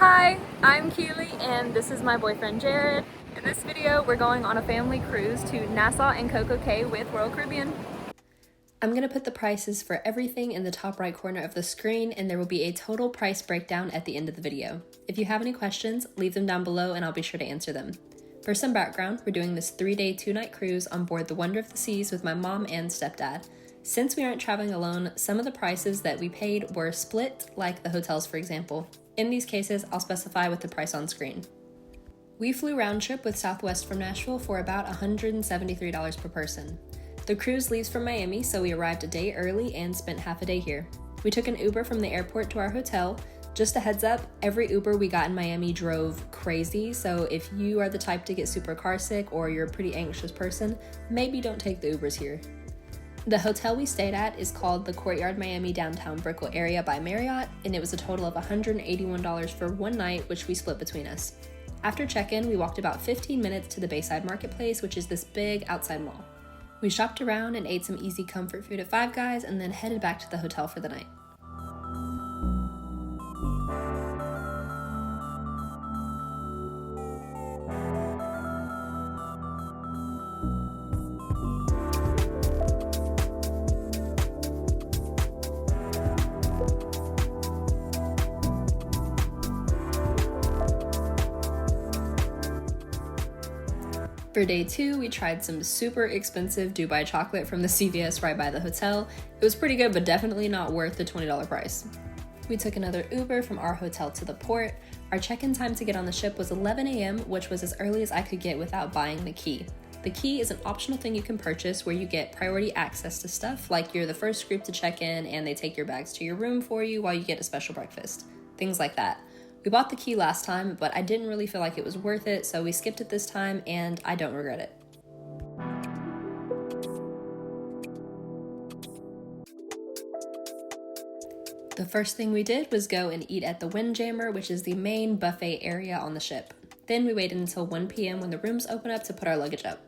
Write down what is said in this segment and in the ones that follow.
Hi, I'm Keely and this is my boyfriend Jared. In this video, we're going on a family cruise to Nassau and Cococay with Royal Caribbean. I'm going to put the prices for everything in the top right corner of the screen, and there will be a total price breakdown at the end of the video. If you have any questions, leave them down below and I'll be sure to answer them. For some background, we're doing this 3-day, 2-night cruise on board the Wonder of the Seas with my mom and stepdad. Since we aren't traveling alone, some of the prices that we paid were split, like the hotels for example. In these cases, I'll specify with the price on screen. We flew round trip with Southwest from Nashville for about $173 per person. The cruise leaves from Miami, so we arrived a day early and spent half a day here. We took an Uber from the airport to our hotel. Just a heads up, every Uber we got in Miami drove crazy, so if you are the type to get super car sick or you're a pretty anxious person, maybe don't take the Ubers here. The hotel we stayed at is called the Courtyard Miami Downtown Brickell Area by Marriott, and it was a total of $181 for one night, which we split between us. After check-in, we walked about 15 minutes to the Bayside Marketplace, which is this big outside mall. We shopped around and ate some easy comfort food at Five Guys, and then headed back to the hotel for the night. For day 2, we tried some super expensive Dubai chocolate from the CVS right by the hotel. It was pretty good, but definitely not worth the $20 price. We took another Uber from our hotel to the port. Our check-in time to get on the ship was 11 a.m., which was as early as I could get without buying the key. The key is an optional thing you can purchase where you get priority access to stuff, like you're the first group to check in and they take your bags to your room for you while you get a special breakfast. Things like that. We bought the key last time, but I didn't really feel like it was worth it, so we skipped it this time, and I don't regret it. The first thing we did was go and eat at the Windjammer, which is the main buffet area on the ship. Then we waited until 1 p.m. when the rooms open up to put our luggage up.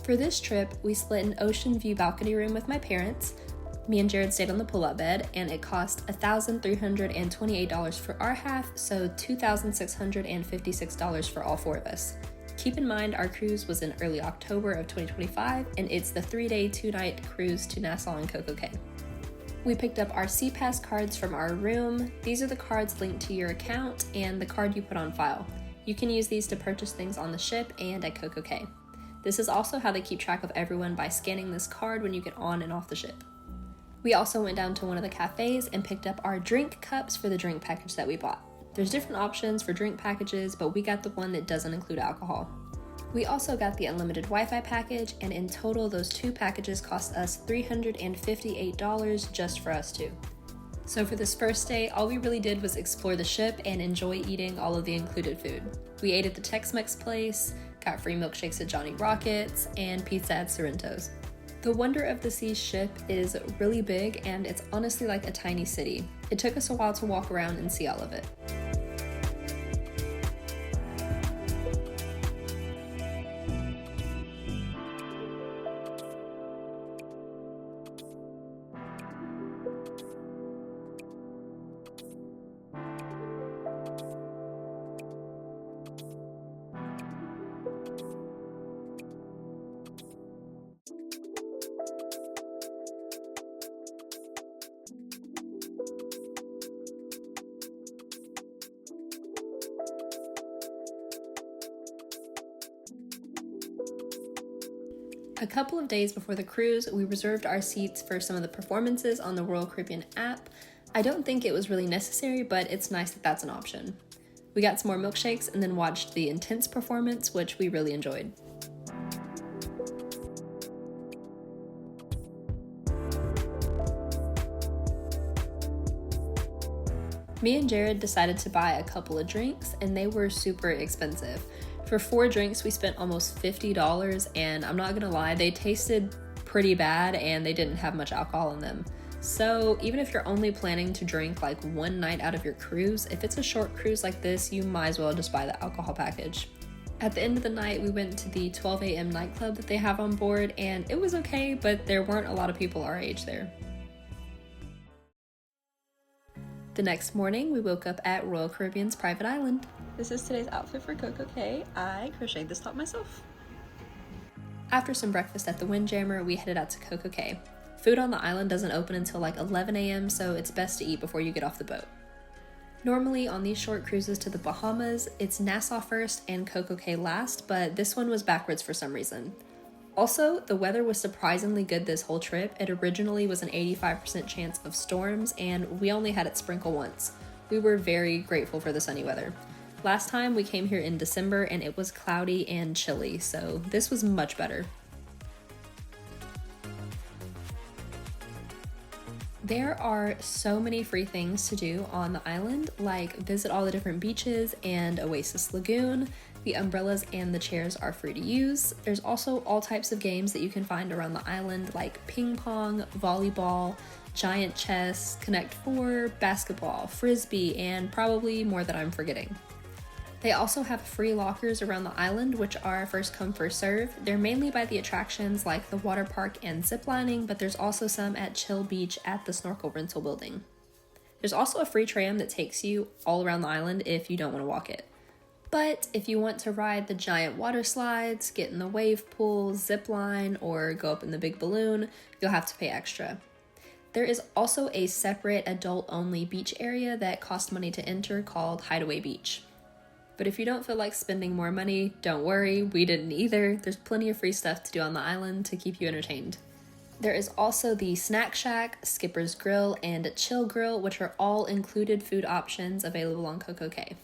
For this trip, we split an ocean view balcony room with my parents. Me and Jared stayed on the pull-out bed, and it cost $1,328 for our half, so $2,656 for all 4 of us. Keep in mind, our cruise was in early October of 2025, and it's the 3-day, 2-night cruise to Nassau and Cococay. We picked up our SeaPass cards from our room. These are the cards linked to your account and the card you put on file. You can use these to purchase things on the ship and at Cococay. This is also how they keep track of everyone by scanning this card when you get on and off the ship. We also went down to one of the cafes and picked up our drink cups for the drink package that we bought. There's different options for drink packages, but we got the one that doesn't include alcohol. We also got the unlimited Wi-Fi package, and in total those 2 packages cost us $358 just for us two. So for this first day, all we really did was explore the ship and enjoy eating all of the included food. We ate at the Tex-Mex place, got free milkshakes at Johnny Rockets, and pizza at Sorrento's. The Wonder of the Seas ship is really big, and it's honestly like a tiny city. It took us a while to walk around and see all of it. A couple of days before the cruise, we reserved our seats for some of the performances on the Royal Caribbean app. I don't think it was really necessary, but it's nice that that's an option. We got some more milkshakes and then watched the Intense performance, which we really enjoyed. Me and Jared decided to buy a couple of drinks, and they were super expensive. For 4 drinks, we spent almost $50, and I'm not gonna lie, they tasted pretty bad and they didn't have much alcohol in them. So even if you're only planning to drink like one night out of your cruise, if it's a short cruise like this, you might as well just buy the alcohol package. At the end of the night, we went to the 12 a.m. nightclub that they have on board, and it was okay, but there weren't a lot of people our age there. The next morning, we woke up at Royal Caribbean's private island. This is today's outfit for Cococay. I crocheted this top myself. After some breakfast at the Windjammer, we headed out to Cococay. Food on the island doesn't open until like 11 a.m., so it's best to eat before you get off the boat. Normally on these short cruises to the Bahamas, it's Nassau first and Cococay last, but this one was backwards for some reason. Also, the weather was surprisingly good this whole trip. It originally was an 85% chance of storms, and we only had it sprinkle once. We were very grateful for the sunny weather. Last time we came here in December and it was cloudy and chilly, so this was much better. There are so many free things to do on the island, like visit all the different beaches and Oasis Lagoon. The umbrellas and the chairs are free to use. There's also all types of games that you can find around the island, like ping pong, volleyball, giant chess, Connect 4, basketball, frisbee, and probably more that I'm forgetting. They also have free lockers around the island, which are first come first serve. They're mainly by the attractions like the water park and zip lining, but there's also some at Chill Beach at the snorkel rental building. There's also a free tram that takes you all around the island if you don't want to walk it. But if you want to ride the giant water slides, get in the wave pool, zip line, or go up in the big balloon, you'll have to pay extra. There is also a separate adult-only beach area that costs money to enter called Hideaway Beach. But if you don't feel like spending more money, don't worry, we didn't either. There's plenty of free stuff to do on the island to keep you entertained. There is also the Snack Shack, Skipper's Grill, and Chill Grill, which are all included food options available on Cococay.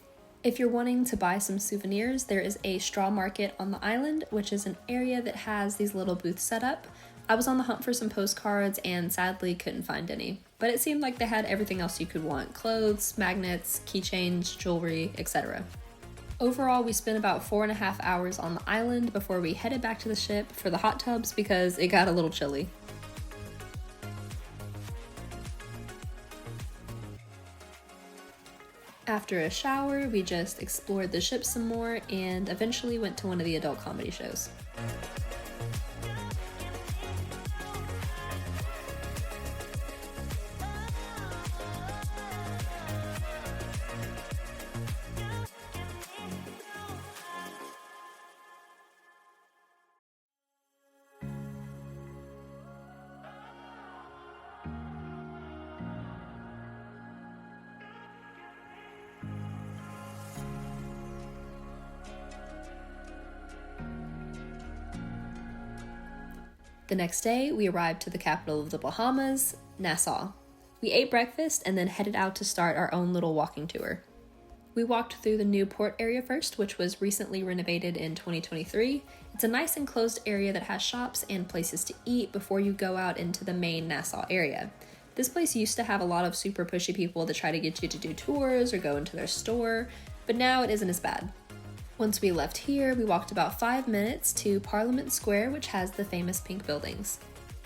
If you're wanting to buy some souvenirs, there is a straw market on the island, which is an area that has these little booths set up. I was on the hunt for some postcards and sadly couldn't find any, but it seemed like they had everything else you could want: clothes, magnets, keychains, jewelry, etc. Overall, we spent about 4.5 hours on the island before we headed back to the ship for the hot tubs because it got a little chilly. After a shower, we just explored the ship some more and eventually went to one of the adult comedy shows. The next day, we arrived to the capital of the Bahamas, Nassau. We ate breakfast and then headed out to start our own little walking tour. We walked through the new port area first, which was recently renovated in 2023. It's a nice enclosed area that has shops and places to eat before you go out into the main Nassau area. This place used to have a lot of super pushy people that try to get you to do tours or go into their store, but now it isn't as bad. Once we left here, we walked about 5 minutes to Parliament Square, which has the famous pink buildings.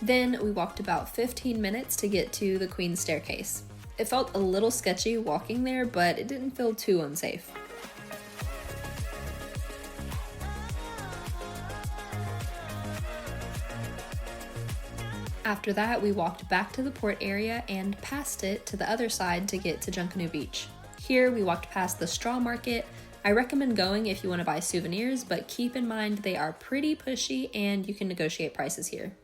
Then we walked about 15 minutes to get to the Queen's Staircase. It felt a little sketchy walking there, but it didn't feel too unsafe. After that, we walked back to the port area and past it to the other side to get to Junkanoo Beach. Here, we walked past the straw market. I recommend going if you want to buy souvenirs, but keep in mind they are pretty pushy and you can negotiate prices here.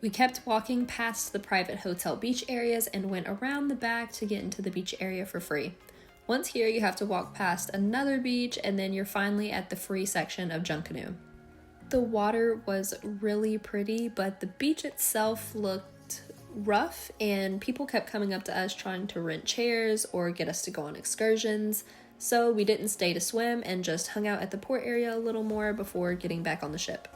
We kept walking past the private hotel beach areas and went around the back to get into the beach area for free. Once here, you have to walk past another beach and then you're finally at the free section of Junkanoo. The water was really pretty, but the beach itself looked rough and people kept coming up to us trying to rent chairs or get us to go on excursions. So we didn't stay to swim and just hung out at the port area a little more before getting back on the ship.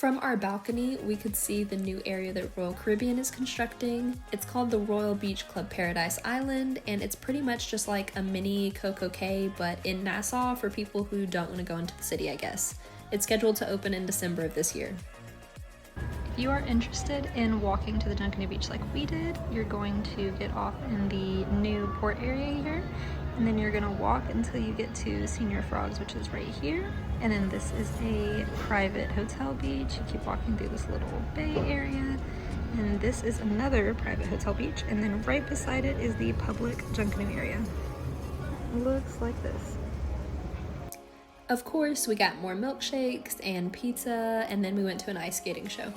From our balcony, we could see the new area that Royal Caribbean is constructing. It's called the Royal Beach Club Paradise Island, and it's pretty much just like a mini Cococay, but in Nassau for people who don't want to go into the city, I guess. It's scheduled to open in December of this year. If you are interested in walking to the Junkanoo Beach like we did, you're going to get off in the new port area here, and then you're gonna walk until you get to Senior Frogs, which is right here. And then this is a private hotel beach. You keep walking through this little bay area, and this is another private hotel beach, and then right beside it is the public Junkanoo area. It looks like this. Of course, we got more milkshakes and pizza, and then we went to an ice skating show.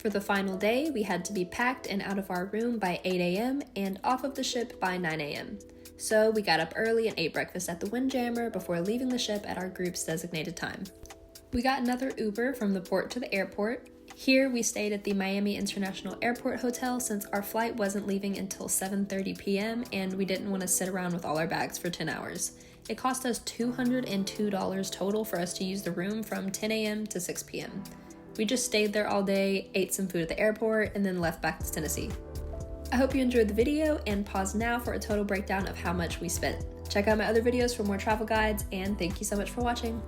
For the final day, we had to be packed and out of our room by 8 a.m. and off of the ship by 9 a.m. So we got up early and ate breakfast at the Windjammer before leaving the ship at our group's designated time. We got another Uber from the port to the airport. Here we stayed at the Miami International Airport Hotel since our flight wasn't leaving until 7:30 p.m. and we didn't want to sit around with all our bags for 10 hours. It cost us $202 total for us to use the room from 10 a.m. to 6 p.m. We just stayed there all day, ate some food at the airport, and then left back to Tennessee. I hope you enjoyed the video, and pause now for a total breakdown of how much we spent. Check out my other videos for more travel guides, and thank you so much for watching.